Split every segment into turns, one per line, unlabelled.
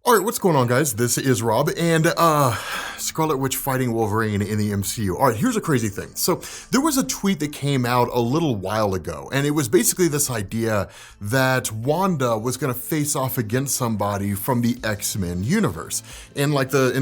All right, what's going on, guys? This is Rob, and Scarlet Witch fighting Wolverine in the MCU. All right, here's a crazy thing. So there was a tweet that came out a little while ago, and it was basically this idea that Wanda was going to face off against somebody from the X-Men universe, in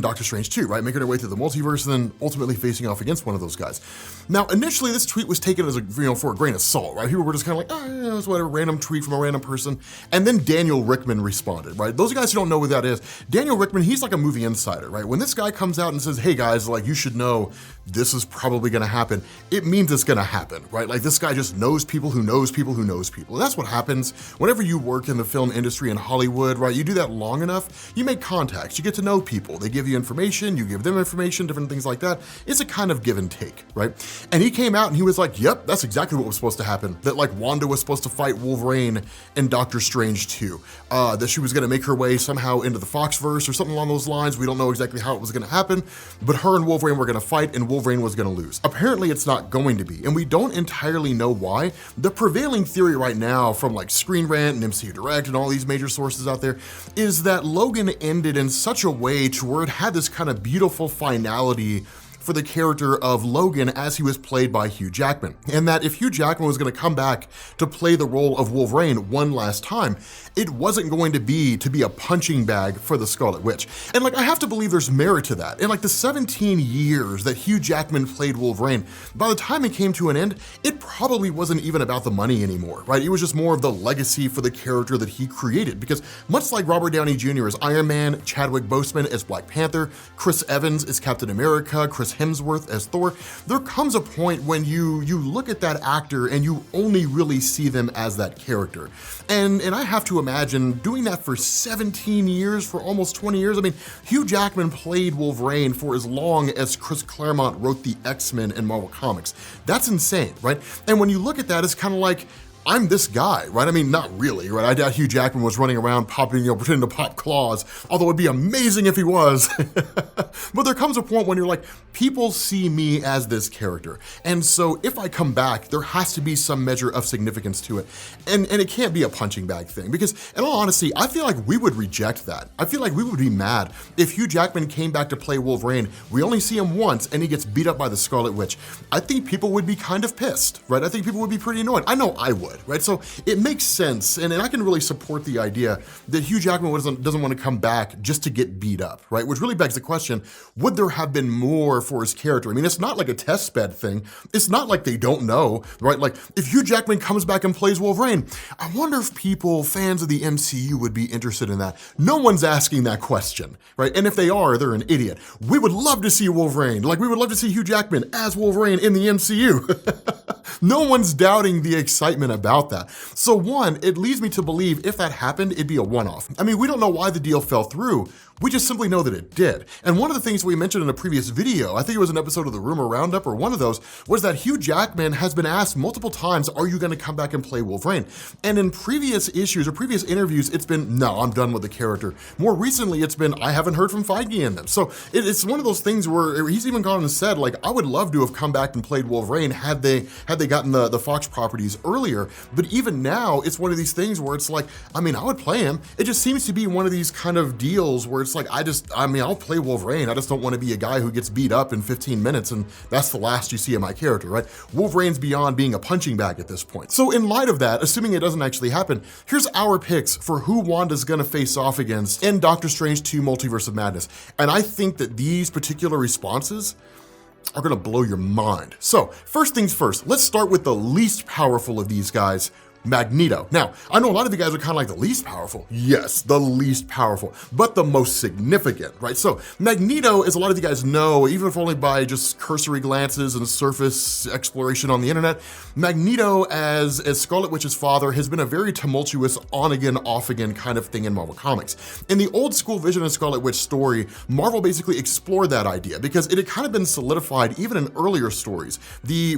Doctor Strange 2, right? Making her way through the multiverse, and then ultimately facing off against one of those guys. Now, initially, this tweet was taken as for a grain of salt, right? People were just kind of like, oh, yeah, it's whatever, random tweet from a random person. And then Daniel Rickman responded, right? Those guys who don't know what that is, Daniel Rickman, he's like a movie insider, right? When this guy comes out and says, hey guys, like you should know this is probably gonna happen, it means it's gonna happen, right? Like this guy just knows people who knows people who knows people. And that's what happens whenever you work in the film industry in Hollywood, right? You do that long enough, you make contacts, you get to know people. They give you information, you give them information, different things like that. It's a kind of give and take, right? And he came out and he was like, yep, that's exactly what was supposed to happen. That like Wanda was supposed to fight Wolverine in Doctor Strange 2. That she was gonna make her way somehow into the Foxverse or something along those lines. We don't know exactly how it was gonna happen, but her and Wolverine were gonna fight and Wolverine was gonna lose. Apparently it's not going to be, and we don't entirely know why. The prevailing theory right now from like Screen Rant and MCU Direct and all these major sources out there is that Logan ended in such a way to where it had this kind of beautiful finality for the character of Logan as he was played by Hugh Jackman. And that if Hugh Jackman was gonna come back to play the role of Wolverine one last time, it wasn't going to be a punching bag for the Scarlet Witch. And like, I have to believe there's merit to that. In like the 17 years that Hugh Jackman played Wolverine, by the time it came to an end, it probably wasn't even about the money anymore, right? It was just more of the legacy for the character that he created. Because much like Robert Downey Jr. as Iron Man, Chadwick Boseman as Black Panther, Chris Evans as Captain America, Chris Hemsworth as Thor, there comes a point when you look at that actor and you only really see them as that character. And I have to imagine doing that for 17 years, for almost 20 years. I mean, Hugh Jackman played Wolverine for as long as Chris Claremont wrote the X-Men in Marvel Comics. That's insane, right? And when you look at that, it's kind of like, I'm this guy, right? I mean, not really, right? I doubt Hugh Jackman was running around popping, pretending to pop claws, although it'd be amazing if he was. But there comes a point when you're like, people see me as this character. And so if I come back, there has to be some measure of significance to it. And it can't be a punching bag thing, because in all honesty, I feel like we would reject that. I feel like we would be mad if Hugh Jackman came back to play Wolverine. We only see him once and he gets beat up by the Scarlet Witch. I think people would be kind of pissed, right? I think people would be pretty annoyed. I know I would. Right? So it makes sense, and I can really support the idea that Hugh Jackman doesn't want to come back just to get beat up, right? Which really begs the question, would there have been more for his character? I mean, it's not like a test bed thing. It's not like they don't know, right? Like, if Hugh Jackman comes back and plays Wolverine, I wonder if fans of the MCU would be interested in that. No one's asking that question, right? And if they are, they're an idiot. We would love to see Wolverine. Like, we would love to see Hugh Jackman as Wolverine in the MCU. No one's doubting the excitement about that. So one, it leads me to believe if that happened, it'd be a one-off. I mean, we don't know why the deal fell through. We just simply know that it did. And one of the things we mentioned in a previous video, I think it was an episode of the Rumor Roundup or one of those, was that Hugh Jackman has been asked multiple times, are you gonna come back and play Wolverine? And in previous issues or previous interviews, it's been, no, I'm done with the character. More recently, it's been, I haven't heard from Feige in them. So it's one of those things where he's even gone and said, like, I would love to have come back and played Wolverine had they gotten the Fox properties earlier. But even now, it's one of these things where it's like, I mean, I would play him. It just seems to be one of these kind of deals where it's like, I'll play Wolverine. I just don't want to be a guy who gets beat up in 15 minutes and that's the last you see of my character, right? Wolverine's beyond being a punching bag at this point. So in light of that, assuming it doesn't actually happen, here's our picks for who Wanda's gonna face off against in Doctor Strange 2 Multiverse of Madness. And I think that these particular responses are gonna blow your mind. So first things first, let's start with the least powerful of these guys, Magneto. Now, I know a lot of you guys are kind of like the least powerful. Yes, the least powerful, but the most significant, right? So Magneto, as a lot of you guys know, even if only by just cursory glances and surface exploration on the internet, Magneto as Scarlet Witch's father has been a very tumultuous on again, off again kind of thing in Marvel Comics. In the old school Vision and Scarlet Witch story, Marvel basically explored that idea because it had kind of been solidified even in earlier stories. The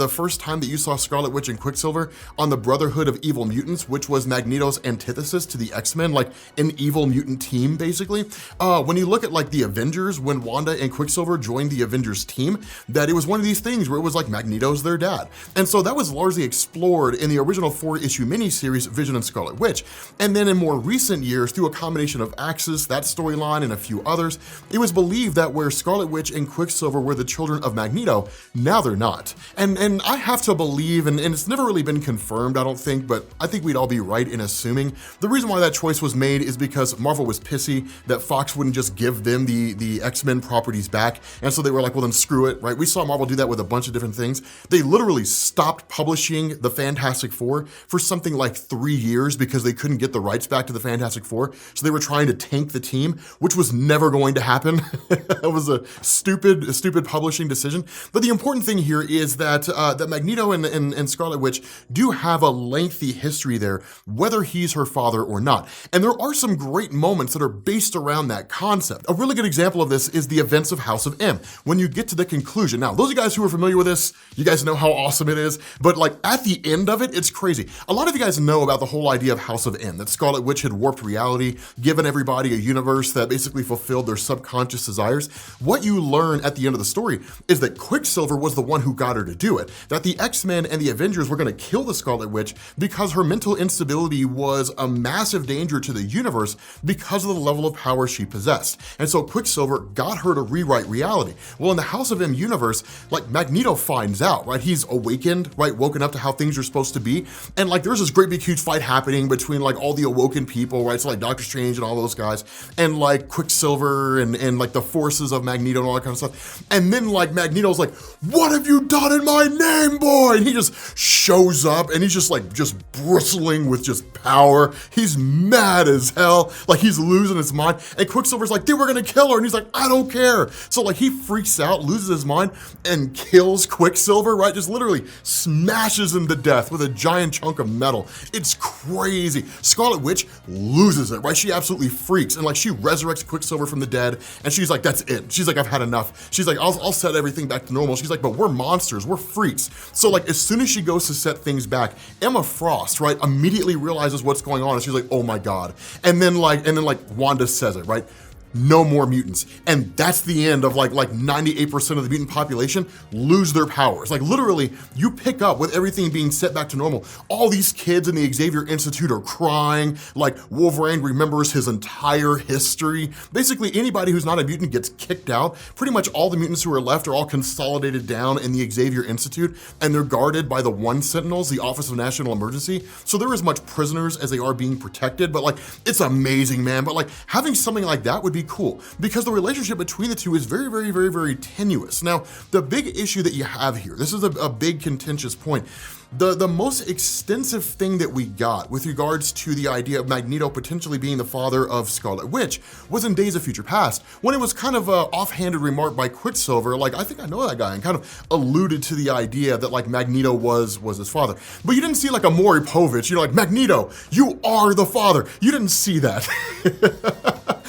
first time that you saw Scarlet Witch and Quicksilver on the Brotherhood Brotherhood of Evil Mutants, which was Magneto's antithesis to the X-Men, like an evil mutant team, basically. When you look at like the Avengers, when Wanda and Quicksilver joined the Avengers team, that it was one of these things where it was like Magneto's their dad. And so that was largely explored in the original 4-issue miniseries, Vision and Scarlet Witch. And then in more recent years, through a combination of Axis, that storyline, and a few others, it was believed that where Scarlet Witch and Quicksilver were the children of Magneto, now they're not. And I have to believe, and it's never really been confirmed, I don't think, but I think we'd all be right in assuming the reason why that choice was made is because Marvel was pissy that Fox wouldn't just give them the X-Men properties back. And so they were like, well, then screw it, right? We saw Marvel do that with a bunch of different things. They literally stopped publishing the Fantastic Four for something like 3 years because they couldn't get the rights back to the Fantastic Four. So they were trying to tank the team, which was never going to happen. It was a stupid publishing decision. But the important thing here is that that Magneto and Scarlet Witch do have a lengthy history there, whether he's her father or not. And there are some great moments that are based around that concept. A really good example of this is the events of House of M. When you get to the conclusion, now those of you guys who are familiar with this, you guys know how awesome it is, but like at the end of it, it's crazy. A lot of you guys know about the whole idea of House of M, that Scarlet Witch had warped reality, given everybody a universe that basically fulfilled their subconscious desires. What you learn at the end of the story is that Quicksilver was the one who got her to do it, that the X-Men and the Avengers were gonna kill the Scarlet Witch because her mental instability was a massive danger to the universe because of the level of power she possessed. And so Quicksilver got her to rewrite reality. Well, in the House of M universe, like Magneto finds out, right? He's awakened, right? Woken up to how things are supposed to be. And like there's this great big huge fight happening between like all the awoken people, right? So like Doctor Strange and all those guys, and like Quicksilver and like the forces of Magneto and all that kind of stuff. And then like Magneto's like, what have you done in my name, boy? And he just shows up and he's just like bristling with just power. He's mad as hell, like he's losing his mind. And Quicksilver's like, they were gonna kill her. And he's like, I don't care. So like he freaks out, loses his mind, and kills Quicksilver, right? Just literally smashes him to death with a giant chunk of metal. It's crazy. Scarlet Witch loses it, right? She absolutely freaks, and like she resurrects Quicksilver from the dead, and she's like, that's it. She's like, I've had enough. She's like, I'll set everything back to normal. She's like, but we're monsters, we're freaks. So like as soon as she goes to set things back, Emma Frost, right, immediately realizes what's going on, and she's like, oh my God. And then like Wanda says it, right? No more mutants. And that's the end of like 98% of the mutant population lose their powers. Like literally, you pick up with everything being set back to normal. All these kids in the Xavier Institute are crying, like Wolverine remembers his entire history. Basically, anybody who's not a mutant gets kicked out. Pretty much all the mutants who are left are all consolidated down in the Xavier Institute, and they're guarded by the One Sentinels, the Office of National Emergency. So they're as much prisoners as they are being protected, but like, it's amazing, man. But like, having something like that would be cool because the relationship between the two is very tenuous. Now, the big issue that you have here, this is a big contentious point. The most extensive thing that we got with regards to the idea of Magneto potentially being the father of Scarlet Witch was in Days of Future Past, when it was kind of an offhanded remark by Quicksilver, like, I think I know that guy, and kind of alluded to the idea that like Magneto was his father. But you didn't see like a Maury Povich, you know, like, Magneto, you are the father. You didn't see that.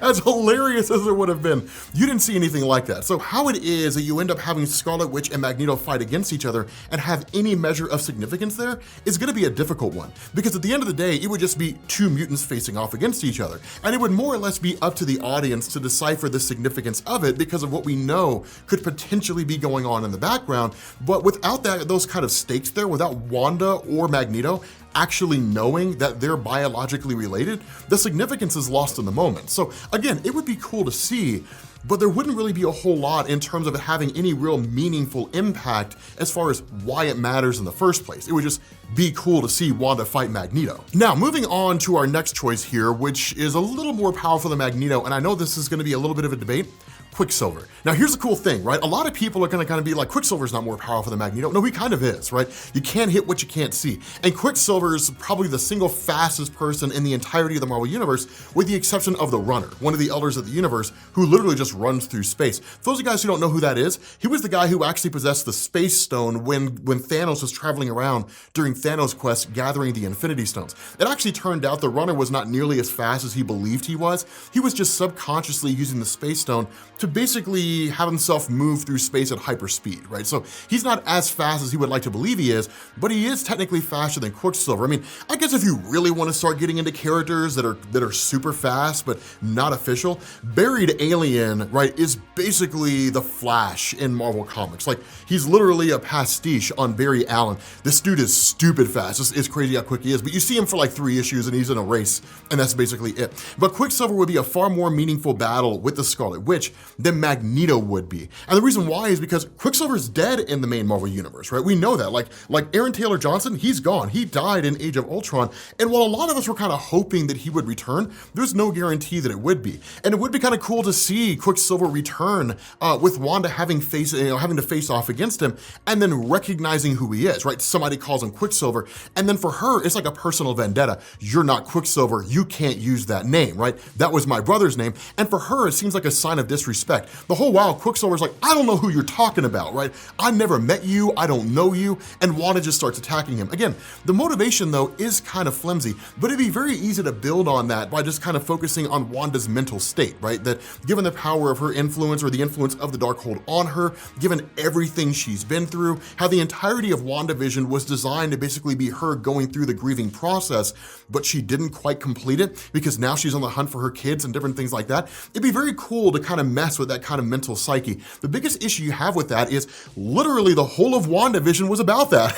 As hilarious as it would have been, you didn't see anything like that. So how it is that you end up having Scarlet Witch and Magneto fight against each other and have any measure of significance there is gonna be a difficult one. Because at the end of the day, it would just be two mutants facing off against each other. And it would more or less be up to the audience to decipher the significance of it because of what we know could potentially be going on in the background. But without those kind of stakes there, without Wanda or Magneto actually knowing that they're biologically related, the significance is lost in the moment. So again, it would be cool to see, but there wouldn't really be a whole lot in terms of it having any real meaningful impact as far as why it matters in the first place. It would just be cool to see Wanda fight Magneto. Now, moving on to our next choice here, which is a little more powerful than Magneto, and I know this is gonna be a little bit of a debate, Quicksilver. Now here's the cool thing, right? A lot of people are gonna kind of be like, Quicksilver's not more powerful than Magneto. No, he kind of is, right? You can't hit what you can't see. And Quicksilver is probably the single fastest person in the entirety of the Marvel Universe, with the exception of the Runner, one of the elders of the universe, who literally just runs through space. For those of you guys who don't know who that is, he was the guy who actually possessed the Space Stone when Thanos was traveling around during Thanos' quest gathering the Infinity Stones. It actually turned out the Runner was not nearly as fast as he believed he was. He was just subconsciously using the Space Stone to to basically have himself move through space at hyperspeed, right? So he's not as fast as he would like to believe he is, but he is technically faster than Quicksilver. I mean, I guess if you really want to start getting into characters that are super fast but not official, Buried Alien, right, is basically the Flash in Marvel Comics. Like, he's literally a pastiche on Barry Allen. This dude is stupid fast. It's crazy how quick he is, but you see him for like 3 issues and he's in a race, and that's basically it. But Quicksilver would be a far more meaningful battle with the Scarlet Witch than Magneto would be. And the reason why is because Quicksilver's dead in the main Marvel universe, right? We know that. Like Aaron Taylor Johnson, he's gone. He died in Age of Ultron. And while a lot of us were kind of hoping that he would return, there's no guarantee that it would be. And it would be kind of cool to see Quicksilver return with Wanda having to face off against him and then recognizing who he is, right? Somebody calls him Quicksilver. And then for her, it's like a personal vendetta. You're not Quicksilver. You can't use that name, right? That was my brother's name. And for her, it seems like a sign of disrespect. The whole while, Quicksilver's like, I don't know who you're talking about, right? I never met you. I don't know you. And Wanda just starts attacking him. Again, the motivation though is kind of flimsy, but it'd be very easy to build on that by just kind of focusing on Wanda's mental state, right? That given the power of her influence or the influence of the Darkhold on her, given everything she's been through, how the entirety of WandaVision was designed to basically be her going through the grieving process, but she didn't quite complete it because now she's on the hunt for her kids and different things like that. It'd be very cool to kind of mess with that kind of mental psyche. The biggest issue you have with that is literally the whole of WandaVision was about that.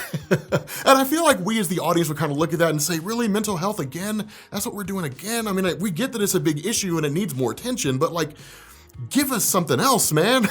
And I feel like we as the audience would kind of look at that and say, really, mental health again? That's what we're doing again? I mean, we get that it's a big issue and it needs more attention, but like, give us something else, man.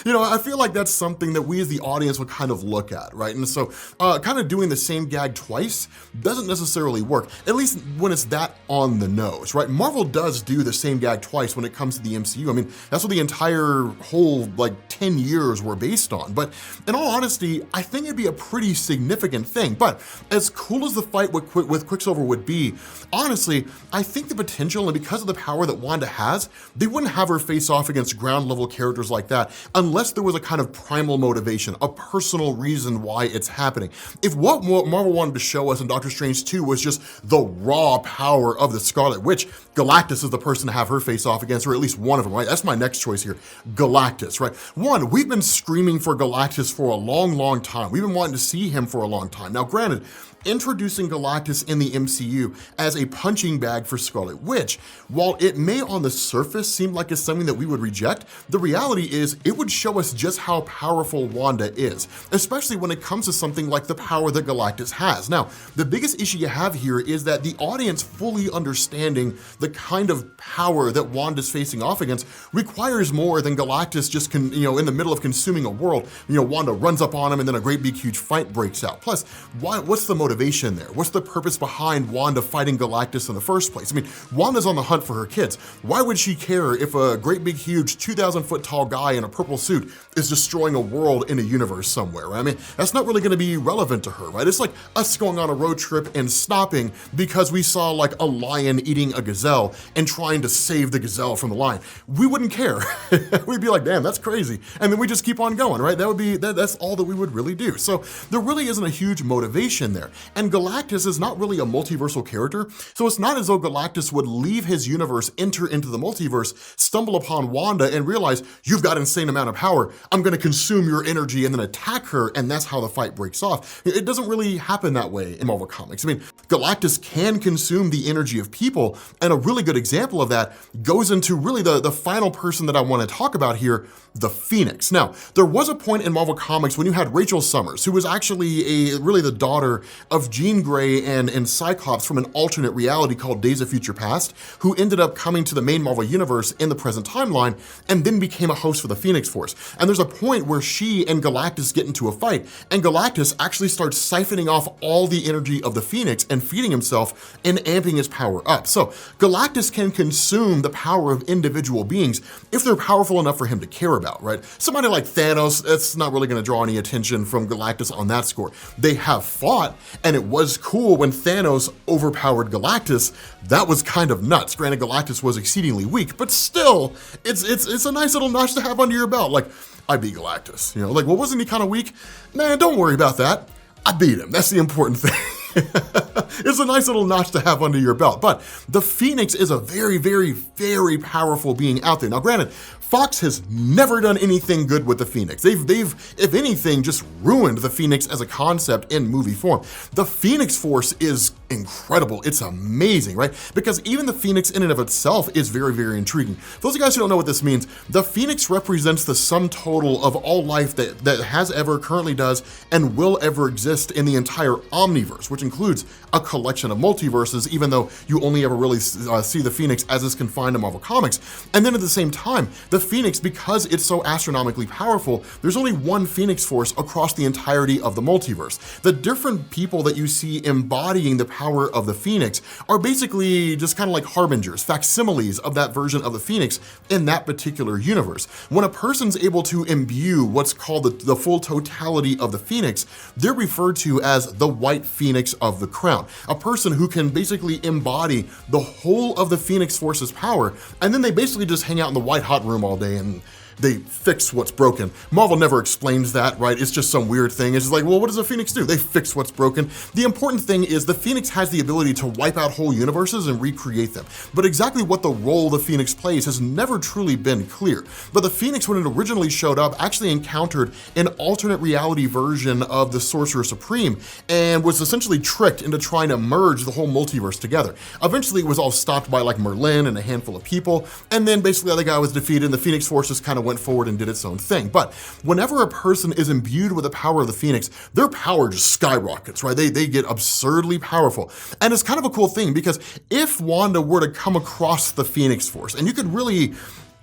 I feel like that's something that we as the audience would kind of look at, right? And so kind of doing the same gag twice doesn't necessarily work, at least when it's that on the nose, right? Marvel does do the same gag twice when it comes to the MCU. I mean, that's what the entire whole 10 years were based on. But in all honesty, I think it'd be a pretty significant thing. But as cool as the fight with Quicksilver would be, honestly, I think the potential, and because of the power that Wanda has, they wouldn't have her face off against ground level characters like that unless there was a kind of primal motivation, a personal reason why it's happening. If what Marvel wanted to show us in Doctor Strange 2 was just the raw power of the Scarlet Witch, Galactus is the person to have her face off against, or at least one of them, right? That's my next choice here, Galactus, right? One, we've been screaming for Galactus for a long time. We've been wanting to see him for a long time. Now, granted, introducing Galactus in the MCU as a punching bag for Scarlet Witch, while it may on the surface seem like it's something that we would reject, the reality is it would show us just how powerful Wanda is, especially when it comes to something like the power that Galactus has. Now, the biggest issue you have here is that the audience fully understanding the kind of power that Wanda's facing off against requires more than Galactus just in the middle of consuming a world, Wanda runs up on him and then a great big huge fight breaks out. Plus, what's the motivation there? What's the purpose behind Wanda fighting Galactus in the first place? I mean, Wanda's on the hunt for her kids. Why would she care if a great big huge 2,000 foot tall guy in a purple suit is destroying a world in a universe somewhere, right? I mean, that's not really gonna be relevant to her, right? It's like us going on a road trip and stopping because we saw like a lion eating a gazelle and trying to save the gazelle from the lion. We wouldn't care. We'd be like, damn, that's crazy. And then we just keep on going, right? That's all that we would really do. So there really isn't a huge motivation there. And Galactus is not really a multiversal character, so it's not as though Galactus would leave his universe, enter into the multiverse, stumble upon Wanda and realize, you've got an insane amount of power, I'm gonna consume your energy and then attack her, and that's how the fight breaks off. It doesn't really happen that way in Marvel Comics. I mean, Galactus can consume the energy of people, and a really good example of that goes into really the final person that I wanna talk about here, the Phoenix. Now, there was a point in Marvel Comics when you had Rachel Summers, who was actually really the daughter of Jean Grey and Cyclops from an alternate reality called Days of Future Past, who ended up coming to the main Marvel universe in the present timeline and then became a host for the Phoenix Force. And there's a point where she and Galactus get into a fight, and Galactus actually starts siphoning off all the energy of the Phoenix and feeding himself and amping his power up. So Galactus can consume the power of individual beings if they're powerful enough for him to care about, right? Somebody like Thanos, that's not really gonna draw any attention from Galactus on that score. They have fought, and it was cool when Thanos overpowered Galactus. That was kind of nuts. Granted, Galactus was exceedingly weak, but still, it's a nice little notch to have under your belt. Like, I beat Galactus, well, wasn't he kind of weak? Man, don't worry about that. I beat him. That's the important thing. It's a nice little notch to have under your belt. But the Phoenix is a very, very, very powerful being out there. Now, granted, Fox has never done anything good with the Phoenix. They've, if anything, just ruined the Phoenix as a concept in movie form. The Phoenix Force is incredible. It's amazing, right? Because even the Phoenix in and of itself is very, very intriguing. For those of you guys who don't know what this means, the Phoenix represents the sum total of all life that has ever, currently does, and will ever exist in the entire Omniverse, which includes a collection of multiverses, even though you only ever really see the Phoenix as is confined to Marvel Comics. And then at the same time, the Phoenix, because it's so astronomically powerful, there's only one Phoenix Force across the entirety of the multiverse. The different people that you see embodying the power of the Phoenix are basically just kind of like harbingers, facsimiles of that version of the Phoenix in that particular universe. When a person's able to imbue what's called the full totality of the Phoenix, they're referred to as the White Phoenix of the Crown. A person who can basically embody the whole of the Phoenix Force's power, and then they basically just hang out in the white hot room all day and they fix what's broken. Marvel never explains that, right? It's just some weird thing. It's just like, well, what does a Phoenix do? They fix what's broken. The important thing is the Phoenix has the ability to wipe out whole universes and recreate them. But exactly what the role the Phoenix plays has never truly been clear. But the Phoenix, when it originally showed up, actually encountered an alternate reality version of the Sorcerer Supreme and was essentially tricked into trying to merge the whole multiverse together. Eventually, it was all stopped by like Merlin and a handful of people, and then basically the other guy was defeated and the Phoenix Forces kind of went forward and did its own thing. But whenever a person is imbued with the power of the Phoenix, their power just skyrockets, right? They get absurdly powerful. And it's kind of a cool thing because if Wanda were to come across the Phoenix Force, and you could really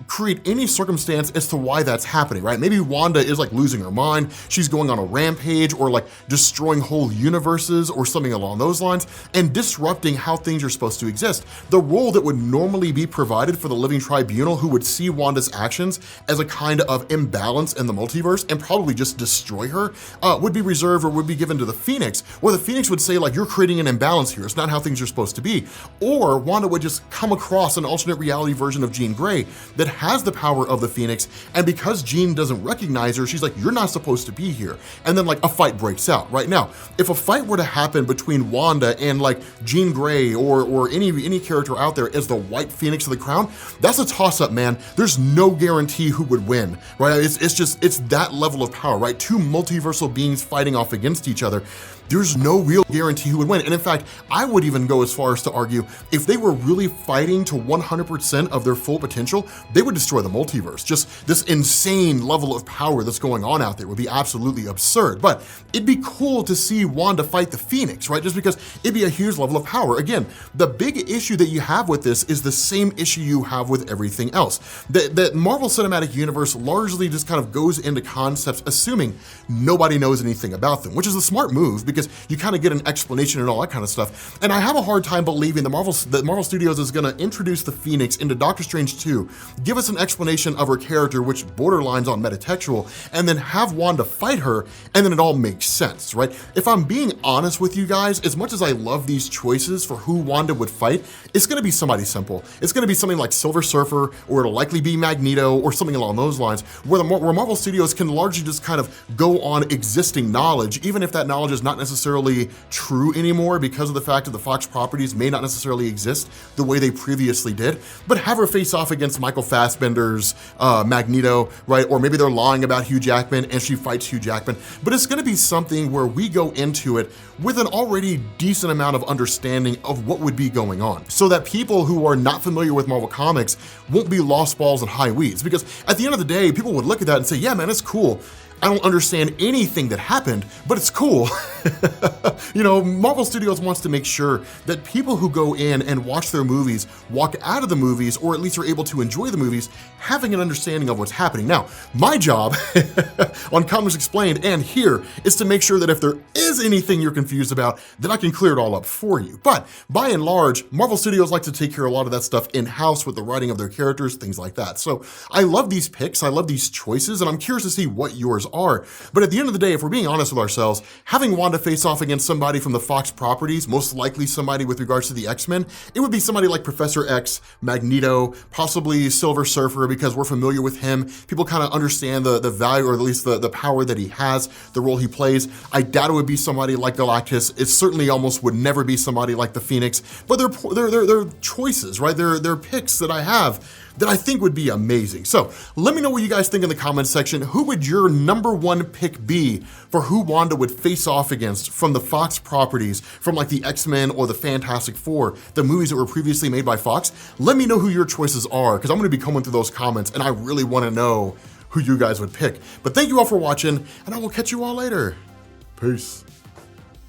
create any circumstance as to why that's happening, right? Maybe Wanda is like losing her mind, she's going on a rampage, or like destroying whole universes or something along those lines, and disrupting how things are supposed to exist. The role that would normally be provided for the Living Tribunal, who would see Wanda's actions as a kind of imbalance in the multiverse and probably just destroy her, would be reserved or would be given to the Phoenix, where the Phoenix would say like, you're creating an imbalance here, it's not how things are supposed to be. Or Wanda would just come across an alternate reality version of Jean Grey that has the power of the Phoenix, and because Jean doesn't recognize her, she's like, you're not supposed to be here. And then like a fight breaks out. Right now, if a fight were to happen between Wanda and like Jean Grey or any character out there as the White Phoenix of the Crown, that's a toss-up, man. There's no guarantee who would win, right? It's that level of power, right? Two multiversal beings fighting off against each other. There's no real guarantee who would win. And in fact, I would even go as far as to argue, if they were really fighting to 100% of their full potential, they would destroy the multiverse. Just this insane level of power that's going on out there would be absolutely absurd. But it'd be cool to see Wanda fight the Phoenix, right? Just because it'd be a huge level of power. Again, the big issue that you have with this is the same issue you have with everything else. The Marvel Cinematic Universe largely just kind of goes into concepts assuming nobody knows anything about them, which is a smart move because you kind of get an explanation and all that kind of stuff. And I have a hard time believing that Marvel Studios is going to introduce the Phoenix into Doctor Strange 2, give us an explanation of her character, which borderlines on metatextual, and then have Wanda fight her, and then it all makes sense, right? If I'm being honest with you guys, as much as I love these choices for who Wanda would fight, it's going to be somebody simple. It's going to be something like Silver Surfer, or it'll likely be Magneto, or something along those lines, where Marvel Studios can largely just kind of go on existing knowledge, even if that knowledge is not necessarily true anymore because of the fact that the Fox properties may not necessarily exist the way they previously did, but have her face off against Michael Fassbender's Magneto, right? Or maybe they're lying about Hugh Jackman and she fights Hugh Jackman, but it's gonna be something where we go into it with an already decent amount of understanding of what would be going on, so that people who are not familiar with Marvel Comics won't be lost balls and high weeds. Because at the end of the day, people would look at that and say, yeah, man, it's cool. I don't understand anything that happened, but it's cool. You know, Marvel Studios wants to make sure that people who go in and watch their movies walk out of the movies, or at least are able to enjoy the movies, having an understanding of what's happening. Now, my job on Comics Explained and here is to make sure that if there is anything you're confused about, that I can clear it all up for you. But by and large, Marvel Studios like to take care of a lot of that stuff in-house with the writing of their characters, things like that. So I love these picks, I love these choices, and I'm curious to see what yours are. But at the end of the day, if we're being honest with ourselves, having Wanda face off against somebody from the Fox properties, most likely somebody with regards to the X-Men, it would be somebody like Professor X, Magneto, possibly Silver Surfer, because we're familiar with him. People kind of understand the value, or at least the power that he has, the role he plays. I doubt it would be somebody like Galactus. It certainly almost would never be somebody like the Phoenix, but they're choices, right? They're picks that I have that I think would be amazing. So let me know what you guys think in the comments section. Who would your #1 pick be for who Wanda would face off against from the Fox properties, from like the X-Men or the Fantastic Four, the movies that were previously made by Fox? Let me know who your choices are, because I'm gonna be combing through those comments and I really wanna know who you guys would pick. But thank you all for watching, and I will catch you all later. Peace.